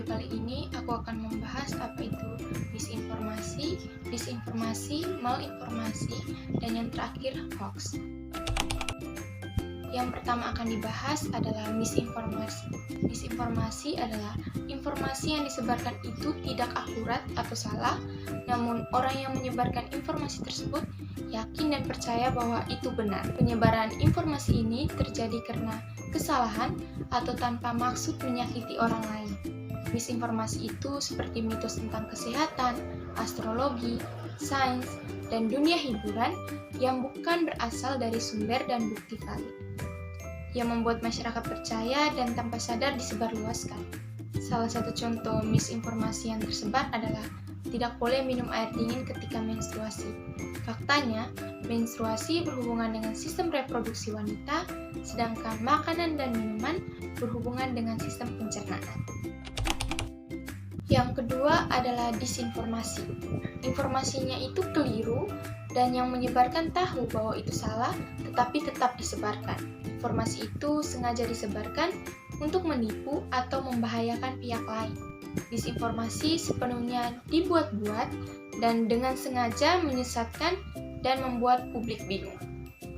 video kali ini aku akan membahas apa itu misinformasi, disinformasi, malinformasi, dan yang terakhir hoax. Yang pertama akan dibahas adalah misinformasi. Misinformasi adalah informasi yang disebarkan itu tidak akurat atau salah, namun orang yang menyebarkan informasi tersebut yakin dan percaya bahwa itu benar. Penyebaran informasi ini terjadi karena kesalahan atau tanpa maksud menyakiti orang lain. Misinformasi itu seperti mitos tentang kesehatan, astrologi, sains, dan dunia hiburan yang bukan berasal dari sumber dan bukti valid, yang membuat masyarakat percaya dan tanpa sadar disebarluaskan. Salah satu contoh misinformasi yang tersebar adalah tidak boleh minum air dingin ketika menstruasi. Faktanya, menstruasi berhubungan dengan sistem reproduksi wanita, sedangkan makanan dan minuman berhubungan dengan sistem pencernaan. Yang kedua adalah disinformasi. Informasinya itu keliru dan yang menyebarkan tahu bahwa itu salah, tetapi tetap disebarkan. Informasi itu sengaja disebarkan untuk menipu atau membahayakan pihak lain. Disinformasi sepenuhnya dibuat-buat dan dengan sengaja menyesatkan dan membuat publik bingung.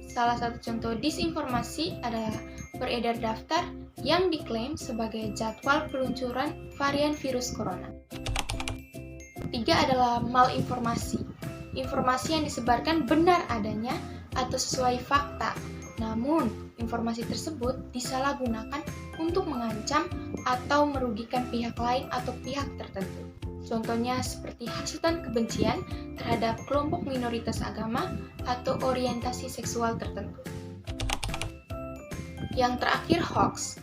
Salah satu contoh disinformasi adalah beredar daftar yang diklaim sebagai jadwal peluncuran varian virus corona. Ketiga adalah malinformasi. Informasi yang disebarkan benar adanya atau sesuai fakta, namun informasi tersebut disalahgunakan untuk mengancam atau merugikan pihak lain atau pihak tertentu. Contohnya seperti hasutan kebencian terhadap kelompok minoritas agama atau orientasi seksual tertentu. Yang terakhir hoax.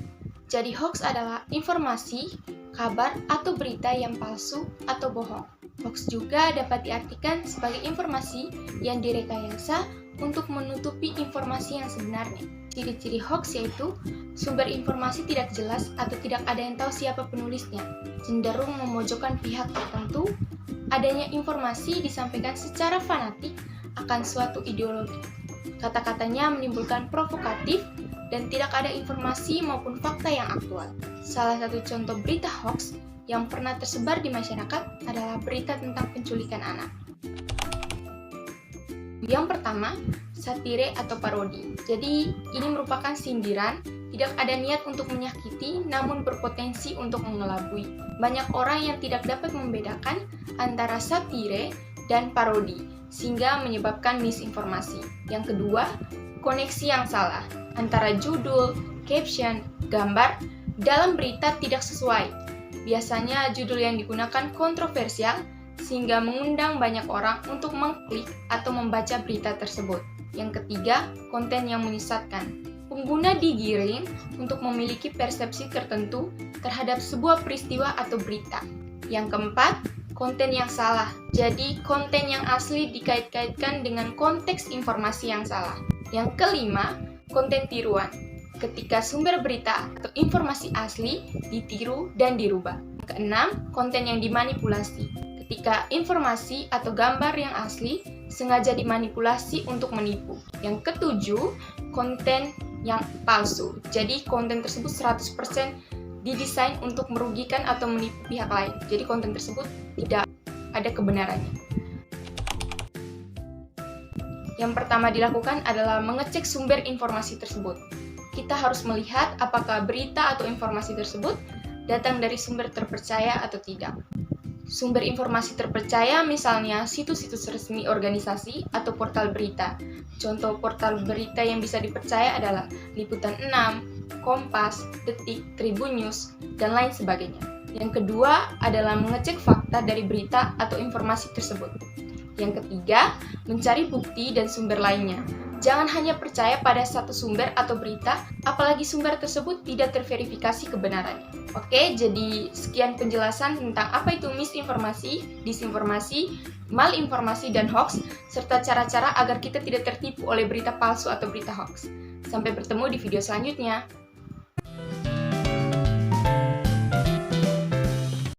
Jadi hoax adalah informasi, kabar, atau berita yang palsu atau bohong. Hoax juga dapat diartikan sebagai informasi yang direkayasa untuk menutupi informasi yang sebenarnya. Ciri-ciri hoax yaitu sumber informasi tidak jelas atau tidak ada yang tahu siapa penulisnya, cenderung memojokkan pihak tertentu, adanya informasi disampaikan secara fanatik akan suatu ideologi. Kata-katanya menimbulkan provokatif dan tidak ada informasi maupun fakta yang aktual. Salah satu contoh berita hoax yang pernah tersebar di masyarakat adalah berita tentang penculikan anak. Yang pertama, satire atau parodi. Jadi, ini merupakan sindiran, tidak ada niat untuk menyakiti, namun berpotensi untuk mengelabui. Banyak orang yang tidak dapat membedakan antara satire dan parodi, sehingga menyebabkan misinformasi. Yang kedua, koneksi yang salah antara judul, caption, gambar dalam berita tidak sesuai. Biasanya judul yang digunakan kontroversial sehingga mengundang banyak orang untuk mengklik atau membaca berita tersebut. Yang ketiga, konten yang menyesatkan. Pengguna digiring untuk memiliki persepsi tertentu terhadap sebuah peristiwa atau berita. Yang keempat, konten yang salah. Jadi, konten yang asli dikait-kaitkan dengan konteks informasi yang salah. Yang kelima, konten tiruan. Ketika sumber berita atau informasi asli ditiru dan dirubah. Keenam, konten yang dimanipulasi. Ketika informasi atau gambar yang asli sengaja dimanipulasi untuk menipu. Yang ketujuh, konten yang palsu. Jadi konten tersebut 100% didesain untuk merugikan atau menipu pihak lain. Jadi konten tersebut tidak ada kebenarannya. Yang pertama dilakukan adalah mengecek sumber informasi tersebut. Kita harus melihat apakah berita atau informasi tersebut datang dari sumber terpercaya atau tidak. Sumber informasi terpercaya misalnya situs-situs resmi organisasi atau portal berita. Contoh portal berita yang bisa dipercaya adalah Liputan 6, Kompas, Detik, Tribun News, dan lain sebagainya. Yang kedua adalah mengecek fakta dari berita atau informasi tersebut. Yang ketiga, mencari bukti dan sumber lainnya. Jangan hanya percaya pada satu sumber atau berita, apalagi sumber tersebut tidak terverifikasi kebenarannya. Oke, jadi sekian penjelasan tentang apa itu misinformasi, disinformasi, malinformasi, dan hoax, serta cara-cara agar kita tidak tertipu oleh berita palsu atau berita hoax. Sampai bertemu di video selanjutnya.